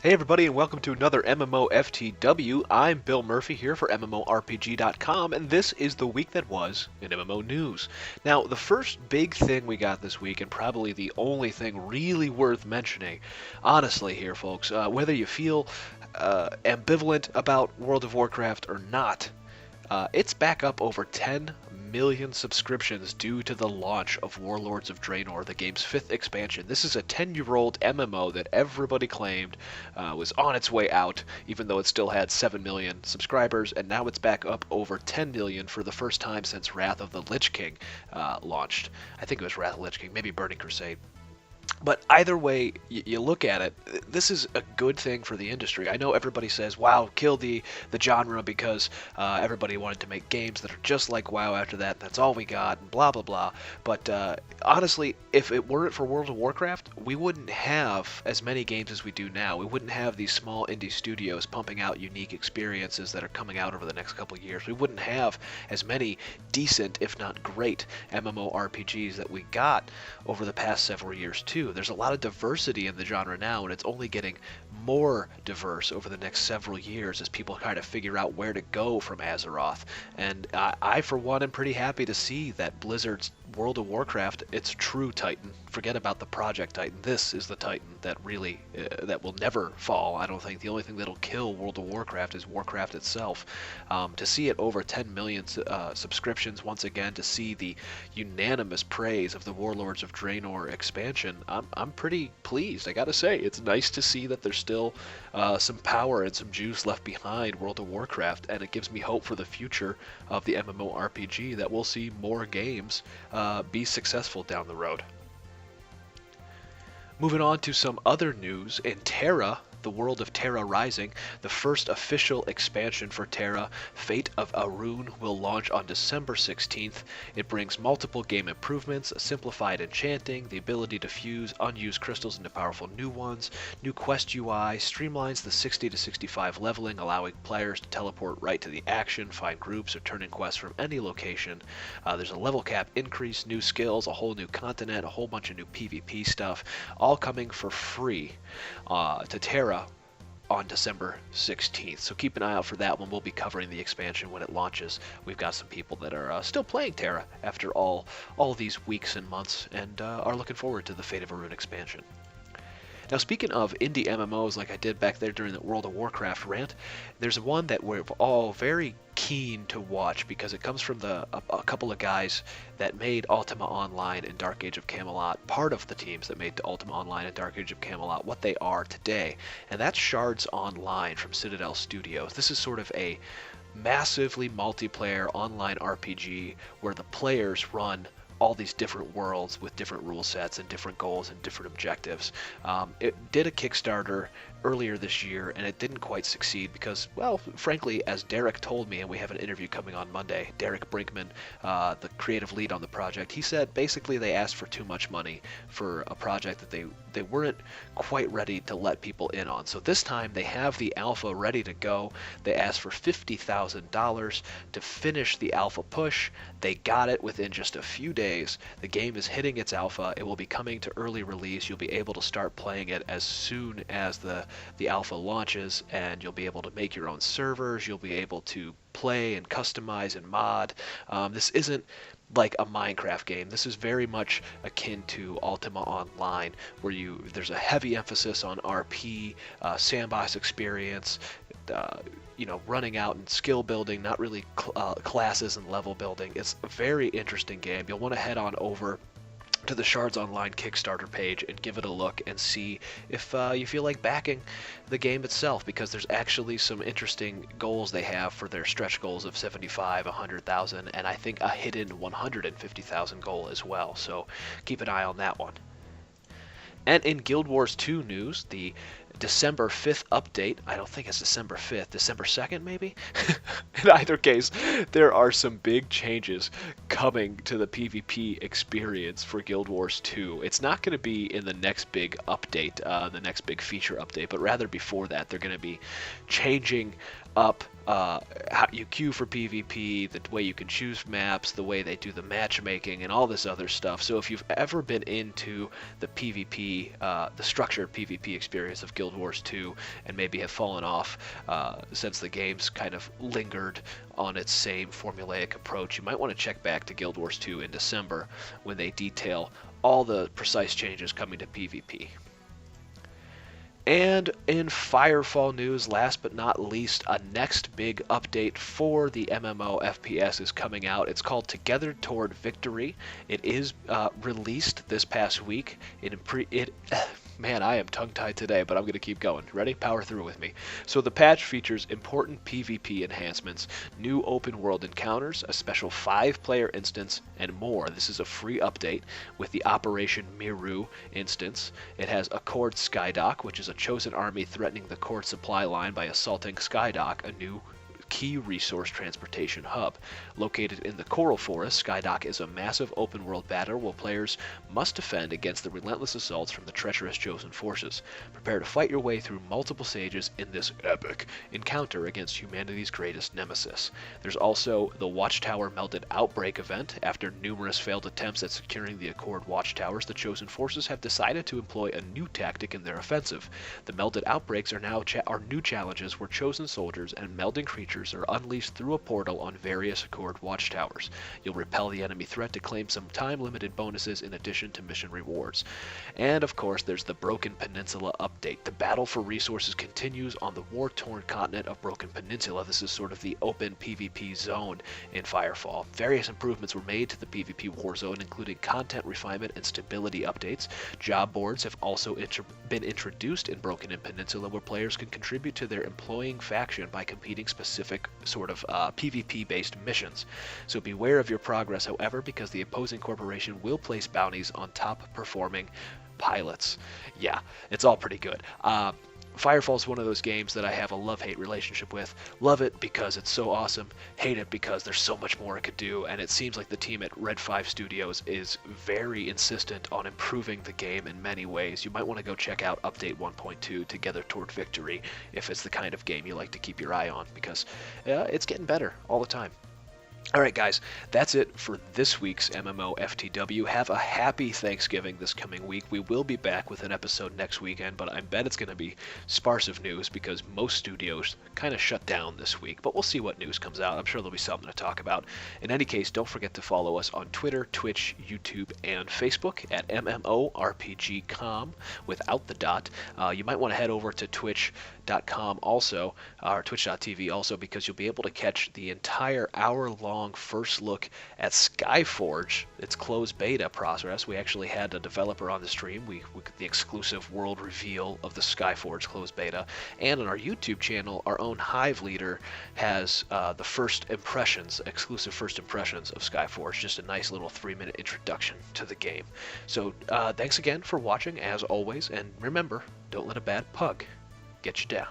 Hey everybody, and welcome to another MMOFTW. I'm Bill Murphy here for MMORPG.com, and this is the week that was in MMO news. Now, the first big thing we got this week, and probably the only thing really worth mentioning, honestly here folks, whether you feel ambivalent about World of Warcraft or not, it's back up over 10 million subscriptions due to the launch of Warlords of Draenor, the game's 5th expansion. This is a 10-year-old MMO that everybody claimed was on its way out, even though it still had 7 million subscribers, and now it's back up over 10 million for the first time since Wrath of the Lich King launched. I think it was Wrath of the Lich King, maybe Burning Crusade. But either way you look at it, this is a good thing for the industry. I know everybody says, WoW killed the genre because everybody wanted to make games that are just like WoW after that. That's all we got, and blah, blah, blah. But honestly, if it weren't for World of Warcraft, we wouldn't have as many games as we do now. We wouldn't have these small indie studios pumping out unique experiences that are coming out over the next couple of years. We wouldn't have as many decent, if not great, MMORPGs that we got over the past several years, too. There's a lot of diversity in the genre now, and it's only getting more diverse over the next several years as people kind of figure out where to go from Azeroth. And I for one, am pretty happy to see that Blizzard's World of Warcraft, its true Titan. Forget about the Project Titan. This is the Titan that really, that will never fall. I don't think the only thing that'll kill World of Warcraft is Warcraft itself. To see it over 10 million subscriptions once again, to see the unanimous praise of the Warlords of Draenor expansion, I'm pretty pleased. I gotta say, it's nice to see that there's still some power and some juice left behind World of Warcraft, and it gives me hope for the future of the MMORPG that we'll see more games be successful down the road. Moving on to some other news, in Terra, the world of Terra Rising, the first official expansion for Terra, Fate of Arun, will launch on December 16th. It brings multiple game improvements, simplified enchanting, the ability to fuse unused crystals into powerful new ones, new quest UI, streamlines the 60 to 65 leveling, allowing players to teleport right to the action, find groups, or turn in quests from any location. There's a level cap increase, new skills, a whole new continent, a whole bunch of new PvP stuff, all coming for free to Terra on December 16th. So keep an eye out for that one. We'll be covering the expansion when it launches. We've got some people that are still playing Terra after all these weeks and months, and are looking forward to the Fate of Arun expansion. Now, speaking of indie MMOs, like I did back there during the World of Warcraft rant, there's one that we're all very keen to watch because it comes from a couple of guys that made Ultima Online and Dark Age of Camelot, part of the teams that made Ultima Online and Dark Age of Camelot what they are today, and that's Shards Online from Citadel Studios. This is sort of a massively multiplayer online RPG where the players run all these different worlds with different rule sets and different goals and different objectives. It did a Kickstarter earlier this year, and it didn't quite succeed because, well, frankly, as Derek told me, and we have an interview coming on Monday, Derek Brinkman, the creative lead on the project, he said basically they asked for too much money for a project that they weren't quite ready to let people in on. So this time they have the alpha ready to go. They asked for $50,000 to finish the alpha push. They got it within just a few days. The game is hitting its alpha. It will be coming to early release. You'll be able to start playing it as soon as the alpha launches, and you'll be able to make your own servers. You'll be able to play and customize and mod. This isn't like a Minecraft game. This is very much akin to Ultima Online, where there's a heavy emphasis on RP, sandbox experience, running out and skill building, not really classes and level building. It's a very interesting game. You'll want to head on over to the Shards Online Kickstarter page and give it a look and see if you feel like backing the game itself, because there's actually some interesting goals they have for their stretch goals of 75, 100,000, and I think a hidden 150,000 goal as well. So keep an eye on that one. And in Guild Wars 2 news, the December 5th update, I don't think it's December 5th, December 2nd maybe? In either case, there are some big changes coming to the PvP experience for Guild Wars 2. It's not going to be in the next big update, the next big feature update, but rather before that, they're going to be changing up how you queue for PvP, the way you can choose maps, the way they do the matchmaking, and all this other stuff. So if you've ever been into the PvP, the structured PvP experience of Guild Guild Wars 2 and maybe have fallen off since the game's kind of lingered on its same formulaic approach, you might want to check back to Guild Wars 2 in December when they detail all the precise changes coming to PvP. And in Firefall news, last but not least, a next big update for the MMO FPS is coming out. It's called Together Toward Victory. It is released this past week. Man, I am tongue-tied today, but I'm going to keep going. Ready? Power through with me. So the patch features important PvP enhancements, new open-world encounters, a special 5-player instance, and more. This is a free update with the Operation Miru instance. It has a Cord Skydock, which is a chosen army threatening the Cord supply line by assaulting Skydock, a new key resource transportation hub. Located in the Coral Forest, Skydock is a massive open-world battle where players must defend against the relentless assaults from the treacherous chosen forces. Prepare to fight your way through multiple stages in this epic encounter against humanity's greatest nemesis. There's also the Watchtower Melted Outbreak event. After numerous failed attempts at securing the Accord Watchtowers, the chosen forces have decided to employ a new tactic in their offensive. The Melted Outbreaks are now new challenges where chosen soldiers and melding creatures are unleashed through a portal on various Accord Watchtowers. You'll repel the enemy threat to claim some time-limited bonuses in addition to mission rewards. And of course, there's the Broken Peninsula update. The battle for resources continues on the war-torn continent of Broken Peninsula. This is sort of the open PvP zone in Firefall. Various improvements were made to the PvP war zone, including content refinement and stability updates. Job boards have also been introduced in Broken Peninsula, where players can contribute to their employing faction by competing specific sort of PvP-based missions. So beware of your progress, however, because the opposing corporation will place bounties on top-performing pilots. Yeah, it's all pretty good. Firefall is one of those games that I have a love-hate relationship with. Love it because it's so awesome, hate it because there's so much more it could do, and it seems like the team at Red 5 Studios is very insistent on improving the game in many ways. You might want to go check out Update 1.2, Together Toward Victory, if it's the kind of game you like to keep your eye on, because it's getting better all the time. Alright guys, that's it for this week's MMOFTW. Have a happy Thanksgiving this coming week. We will be back with an episode next weekend, but I bet it's going to be sparse of news because most studios kind of shut down this week. But we'll see what news comes out. I'm sure there'll be something to talk about. In any case, don't forget to follow us on Twitter, Twitch, YouTube, and Facebook at MMORPG.com without the dot. You might want to head over to Twitch.com also, or Twitch.tv also, because you'll be able to catch the entire hour-long first look at Skyforge, its closed beta process. We actually had a developer on the stream. We the exclusive world reveal of the Skyforge closed beta. And on our YouTube channel, our own Hive leader has the exclusive first impressions of Skyforge. Just a nice little 3-minute introduction to the game. So thanks again for watching, as always, and remember, don't let a bad pug get you down.